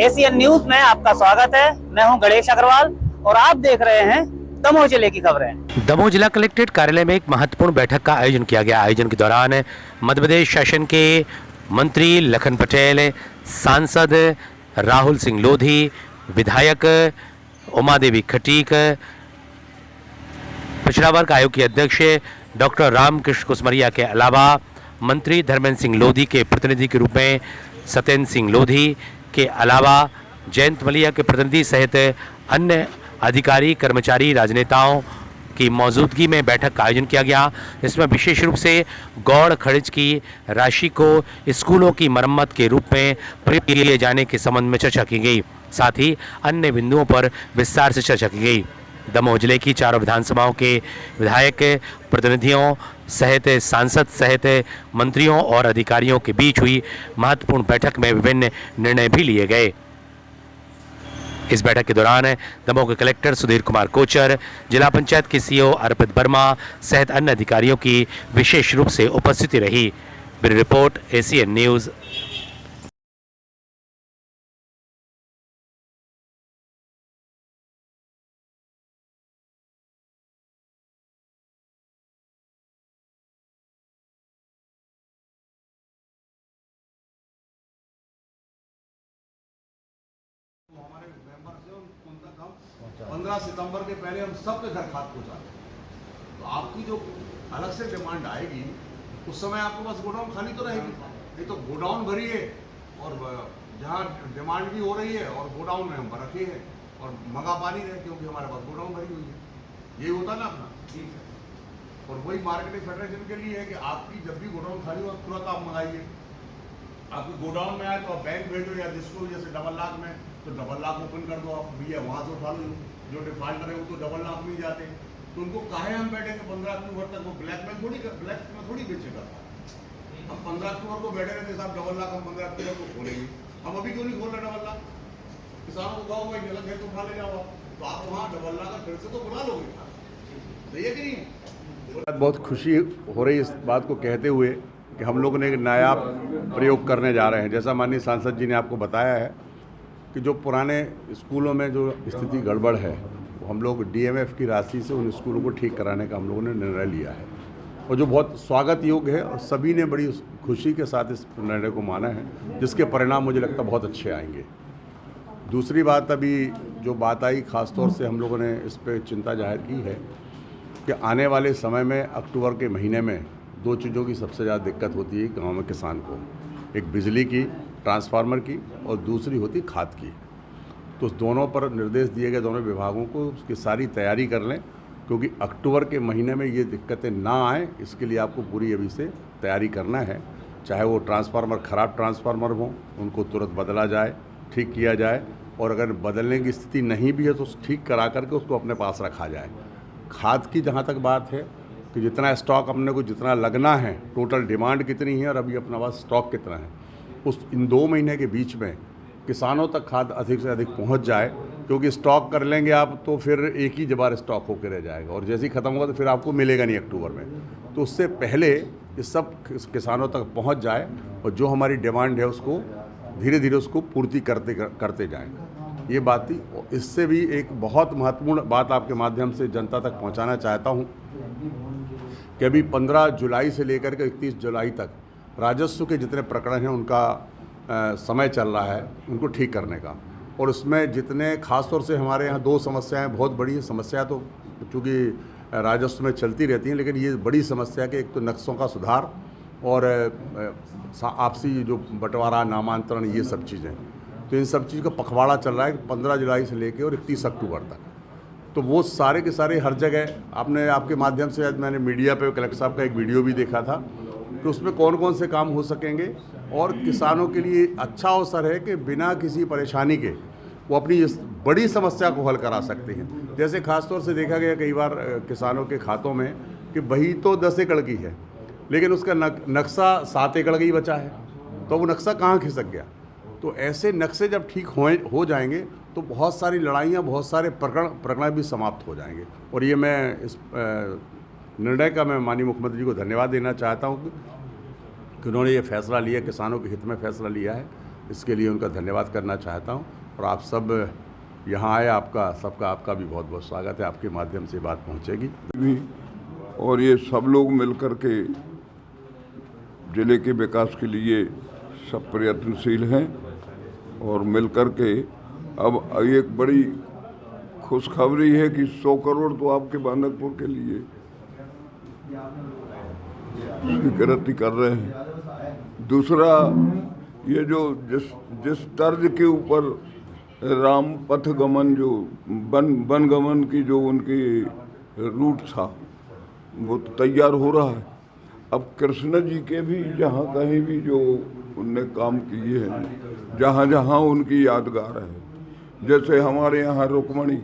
Asian news में आपका स्वागत है। मैं हूं गणेश अग्रवाल और आप देख रहे हैं दमोह जिले की खबरें। दमोह जिला कलेक्ट्रेट कार्यालय में एक महत्वपूर्ण बैठक का आयोजन किया गया। आयोजन के दौरान मध्य प्रदेश शासन के मंत्री लखन पटेल, सांसद राहुल सिंह लोधी, विधायक उमा देवी खटीक, पिछड़ा वर्ग आयोग के अध्यक्ष डॉक्टर रामकृष्ण कुसमरिया के अलावा मंत्री धर्मेंद्र सिंह लोधी के प्रतिनिधि के रूप में सत्येंद्र सिंह लोधी के अलावा जयंत मलिया के प्रतिनिधि सहित अन्य अधिकारी, कर्मचारी, राजनेताओं की मौजूदगी में बैठक का आयोजन किया गया। इसमें विशेष रूप से गौड़ खर्च की राशि को स्कूलों की मरम्मत के रूप में प्रयोग किए जाने के संबंध में चर्चा की गई। साथ ही अन्य बिंदुओं पर विस्तार से चर्चा की गई। दमोह जिले की चारों विधानसभाओं के विधायक, प्रतिनिधियों सहित सांसद सहित मंत्रियों और अधिकारियों के बीच हुई महत्वपूर्ण बैठक में विभिन्न निर्णय भी लिए गए। इस बैठक के दौरान दमोह के कलेक्टर सुधीर कुमार कोचर, जिला पंचायत के सीईओ अर्पित वर्मा सहित अन्य अधिकारियों की विशेष रूप से उपस्थिति रही। Bureau report, Asian news. हमारे मेंबर से उन तक हम 15 सितंबर के पहले हम सबके घर खाद पहुँचाते हैं। तो आपकी जो अलग से डिमांड आएगी उस समय आपके पास गोडाउन खाली तो रहेगी, नहीं तो गोडाउन भरी है और जहाँ डिमांड भी हो रही है और गोडाउन में हम रखे हैं और मंगा पा नहीं रहे क्योंकि हमारे पास गोडाउन भरी हुई है। यही होता ना अपना। ठीक है। और वही मार्केटिंग फेडरेशन के लिए है कि आपकी जब भी गोडाउन खाली हो तुरंत आप मंगाइए। आपके गोडाउन में आए तो आप बैंक भेजो या जिसको जैसे डबल लाख में तो डबल लाख ओपन कर दो आप भैया, वहाँ से उठा लो। जो डिफॉल्टर है वो तो डबल लाख में ही जाते हैं, तो उनको काहे हम बैठेंगे 15 अक्टूबर तक? वो ब्लैक में थोड़ी बेचेगा। हम 15 अक्टूबर को बैठे रहते साहब डबल लाख हम 15 अक्टूबर को खोलेंगे। हम अभी क्यों नहीं खोल रहे डबल लाख? किसानों को कहो भाई गलत है तो उठा ले जाओ आप, तो आप वहाँ डबल लाख फिर से तो बुला लोगे। सही है कि नहीं? बहुत खुशी हो रही इस बात को कहते हुए कि हम लोग ने एक नया प्रयोग करने जा रहे हैं। जैसा माननीय सांसद जी ने आपको बताया है कि जो पुराने स्कूलों में जो स्थिति गड़बड़ है वो हम लोग डीएमएफ की राशि से उन स्कूलों को ठीक कराने का हम लोगों ने निर्णय लिया है, और जो बहुत स्वागत योग्य है और सभी ने बड़ी खुशी के साथ इस निर्णय को माना है, जिसके परिणाम मुझे लगता बहुत अच्छे आएंगे। दूसरी बात, अभी जो बात आई खास तौर से हम लोगों ने इस पर चिंता जाहिर की है कि आने वाले समय में अक्टूबर के महीने में दो चीज़ों की सबसे ज़्यादा दिक्कत होती है गांव में किसान को। एक बिजली की, ट्रांसफार्मर की, और दूसरी होती खाद की। तो दोनों पर निर्देश दिए गए दोनों विभागों को उसकी सारी तैयारी कर लें, क्योंकि अक्टूबर के महीने में ये दिक्कतें ना आएँ इसके लिए आपको पूरी अभी से तैयारी करना है। चाहे वो ट्रांसफार्मर ख़राब ट्रांसफार्मर हों उनको तुरंत बदला जाए, ठीक किया जाए, और अगर बदलने की स्थिति नहीं भी है तो ठीक करा करके उसको अपने पास रखा जाए। खाद की जहाँ तक बात है कि जितना स्टॉक अपने को जितना लगना है, टोटल डिमांड कितनी है और अभी अपना पास स्टॉक कितना है, इन 2 महीने के बीच में किसानों तक खाद अधिक से अधिक पहुंच जाए, क्योंकि स्टॉक कर लेंगे आप तो फिर एक ही बार स्टॉक होकर रह जाएगा और जैसे ही ख़त्म होगा तो फिर आपको मिलेगा नहीं अक्टूबर में। तो उससे पहले ये सब किसानों तक पहुंच जाए और जो हमारी डिमांड है उसको धीरे धीरे उसको पूर्ति करते जाएँ। ये बात थी। इससे भी एक बहुत महत्वपूर्ण बात आपके माध्यम से जनता तक पहुँचाना चाहता हूँ कि अभी 15 जुलाई से लेकर के 31 जुलाई तक राजस्व के जितने प्रकरण हैं उनका समय चल रहा है उनको ठीक करने का, और उसमें जितने खास तौर से हमारे यहाँ 2 समस्याएं बहुत बड़ी समस्या तो चूँकि राजस्व में चलती रहती हैं, लेकिन ये बड़ी समस्या कि एक तो नक्शों का सुधार और आपसी जो बंटवारा, नामांतरण, ये सब चीज़ें, तो इन सब चीज़ का पखवाड़ा चल रहा है 15 जुलाई से लेकर और 31 अक्टूबर तक। तो वो सारे के सारे हर जगह आपके माध्यम से आज मैंने मीडिया पे कलेक्टर साहब का एक वीडियो भी देखा था कि उसमें कौन कौन से काम हो सकेंगे, और किसानों के लिए अच्छा अवसर है कि बिना किसी परेशानी के वो अपनी इस बड़ी समस्या को हल करा सकते हैं। जैसे खासतौर से देखा गया कई बार किसानों के खातों में कि बही तो 10 एकड़ की है लेकिन उसका नक्शा 7 एकड़ का ही बचा है, तो वो नक्शा कहाँ खिसक गया। तो ऐसे नक्शे जब ठीक हो जाएंगे तो बहुत सारी लड़ाइयाँ, बहुत सारे प्रकरण भी समाप्त हो जाएंगे। और ये मैं इस निर्णय का मैं माननीय मुख्यमंत्री जी को धन्यवाद देना चाहता हूँ कि उन्होंने ये फैसला लिया, किसानों के हित में फैसला लिया है। इसके लिए उनका धन्यवाद करना चाहता हूँ। और आप सब यहाँ आए, आपका भी बहुत बहुत स्वागत है। आपके माध्यम से बात पहुँचेगी भी, और ये सब लोग मिलकर के जिले के विकास के लिए सब प्रयत्नशील हैं। और मिलकर के अब एक बड़ी खुशखबरी है कि 100 करोड़ तो आपके बांदकपुर के लिए स्वीकृति कर रहे हैं। दूसरा, ये जो जिस तर्ज के ऊपर राम पथ गमन, जो वन गमन की जो उनकी रूट था, वो तो तैयार हो रहा है। अब कृष्ण जी के भी जहाँ कहीं भी जो उनने काम किए हैं, जहाँ जहाँ उनकी यादगार है, जैसे हमारे यहाँ रुक्मणी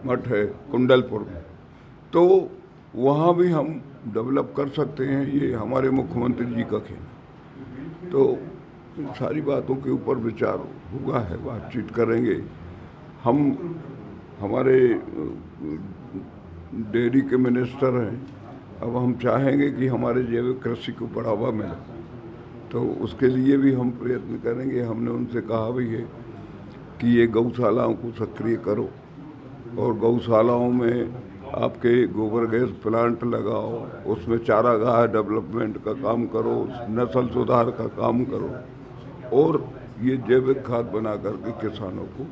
मठ है कुंडलपुर में, तो वहाँ भी हम डेवलप कर सकते हैं। ये हमारे मुख्यमंत्री जी का खेल है। तो इन सारी बातों के ऊपर विचार हुआ है, बातचीत करेंगे हम। हमारे डेयरी के मिनिस्टर हैं, अब हम चाहेंगे कि हमारे जैविक कृषि को बढ़ावा मिले, तो उसके लिए भी हम प्रयत्न करेंगे। हमने उनसे कहा भी है कि ये गौशालाओं को सक्रिय करो और गौशालाओं में आपके गोबर गैस प्लांट लगाओ, उसमें चारागाह डेवलपमेंट का काम करो, नस्ल सुधार का काम करो, और ये जैविक खाद बना करके किसानों को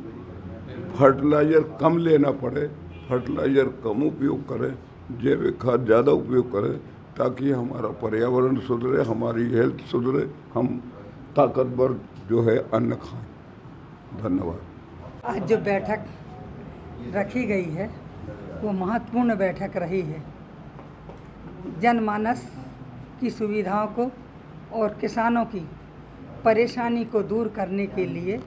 फर्टिलाइज़र कम लेना पड़े, फर्टिलाइज़र कम उपयोग करें, जैविक खाद ज़्यादा उपयोग करें, ताकि हमारा पर्यावरण सुधरे, हमारी हेल्थ सुधरे, हम ताकतवर जो है अन्न खाएं। धन्यवाद। आज जो बैठक रखी गई है वो महत्वपूर्ण बैठक रही है। जनमानस की सुविधाओं को और किसानों की परेशानी को दूर करने के लिए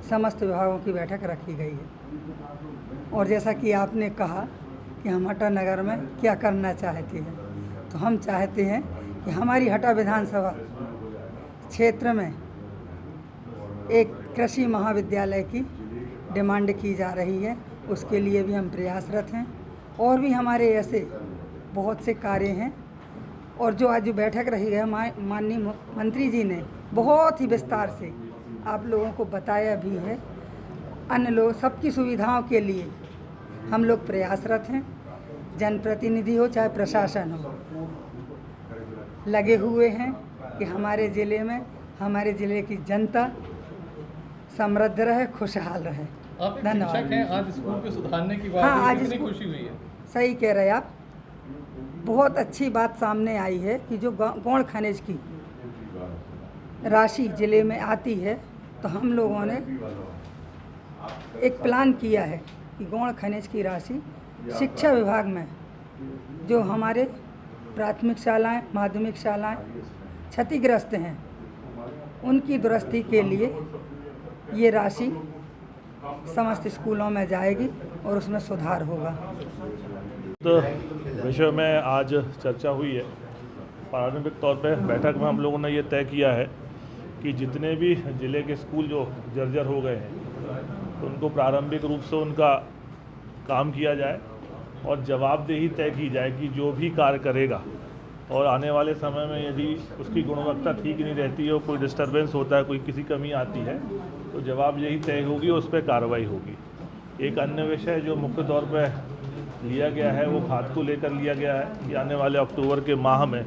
समस्त विभागों की बैठक रखी गई है। और जैसा कि आपने कहा कि हम हटा नगर में क्या करना चाहते हैं, तो हम चाहते हैं कि हमारी हटा विधानसभा क्षेत्र में एक कृषि महाविद्यालय की डिमांड की जा रही है। उसके लिए भी हम प्रयासरत हैं। और भी हमारे ऐसे बहुत से कार्य हैं। और जो आज जो बैठक रही है, माननीय मंत्री जी ने बहुत ही विस्तार से आप लोगों को बताया भी है। अन्य लोग सबकी सुविधाओं के लिए हम लोग प्रयासरत हैं। जनप्रतिनिधि हो चाहे प्रशासन हो, लगे हुए हैं कि हमारे ज़िले में, हमारे ज़िले की जनता समृद्ध रहे, खुशहाल रहे। आप एक शिक्षक हैं, आज स्कूल को सुधारने की बात हाँ, आज कितनी खुशी हुई है। सही कह रहे हैं आप। बहुत अच्छी बात सामने आई है कि जो गौण खनिज की राशि ज़िले में आती है, तो हम लोगों ने एक प्लान किया है कि गौण खनिज की राशि शिक्षा विभाग में जो हमारे प्राथमिक शालाएं, माध्यमिक शालाएं क्षतिग्रस्त हैं, उनकी दुरुस्ती के लिए ये राशि समस्त स्कूलों में जाएगी और उसमें सुधार होगा। तो विषय में आज चर्चा हुई है। प्रारंभिक तौर पे बैठक में हम लोगों ने ये तय किया है कि जितने भी ज़िले के स्कूल जो जर्जर हो गए हैं, तो उनको प्रारंभिक रूप से उनका काम किया जाए और जवाबदेही तय की जाए कि जो भी कार्य करेगा और आने वाले समय में यदि उसकी गुणवत्ता ठीक नहीं रहती है, कोई डिस्टर्बेंस होता है, कोई किसी कमी आती है, तो जवाबदेही तय होगी, उस पर कार्रवाई होगी। एक अन्य विषय जो मुख्य तौर पर लिया गया है वो खाद को लेकर लिया गया है कि आने वाले अक्टूबर के माह में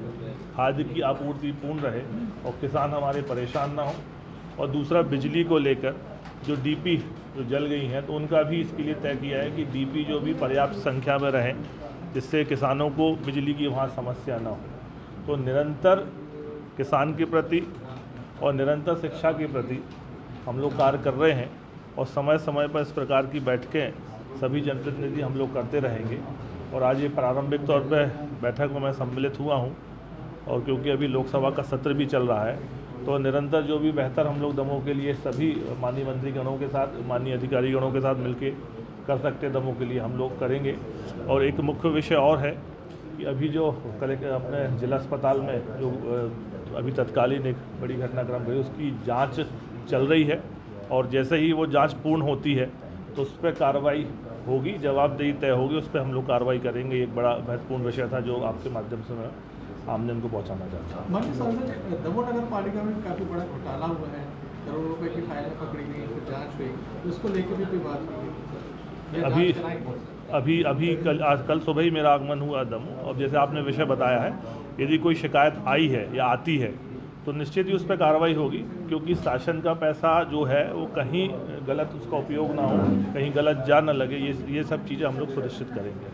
खाद की आपूर्ति पूर्ण रहे और किसान हमारे परेशान ना हो। और दूसरा, बिजली को लेकर जो डीपी जो जल गई हैं, तो उनका भी इसके लिए तय किया है कि डीपी जो भी पर्याप्त संख्या में रहें, जिससे किसानों को बिजली की वहाँ समस्या ना हो। तो निरंतर किसान के प्रति और निरंतर शिक्षा के प्रति हम लोग कार्य कर रहे हैं और समय समय पर इस प्रकार की बैठकें सभी जनप्रतिनिधि हम लोग करते रहेंगे। और आज ये प्रारंभिक तौर पर बैठक में मैं सम्मिलित हुआ हूँ, और क्योंकि अभी लोकसभा का सत्र भी चल रहा है, तो निरंतर जो भी बेहतर हम लोग दमों के लिए सभी माननीय मंत्रीगणों के साथ, माननीय अधिकारीगणों के साथ मिलके कर सकते दमों के लिए हम लोग करेंगे। और एक मुख्य विषय और है कि अभी जो अपने जिला अस्पताल में जो अभी तत्कालीन एक बड़ी घटनाक्रम हुई, उसकी जांच चल रही है, और जैसे ही वो जांच पूर्ण होती है तो उस पर कार्रवाई होगी, जवाबदेही तय होगी, उस पर हम लोग कार्रवाई करेंगे। एक बड़ा महत्वपूर्ण विषय था जो आपके माध्यम से मैं आमजन को पहुंचाना चाहता हूँ। माननीय सांसद, दमोह नगर पालिका में काफ़ी बड़ा घोटाला हुआ है, करोड़ों रुपए की फाइलें पकड़ी गई, फिर जांच हुई, तो उसको लेकर भी कोई बात नहीं हुई? अभी कल सुबह ही मेरा आगमन हुआ दमोह, और जैसे आपने विषय बताया है, यदि कोई शिकायत आई है या आती है तो निश्चित ही उस पर कार्रवाई होगी, क्योंकि शासन का पैसा जो है वो कहीं गलत उसका उपयोग ना हो, कहीं गलत जा न लगे, ये सब चीज़ें हम लोग सुनिश्चित करेंगे।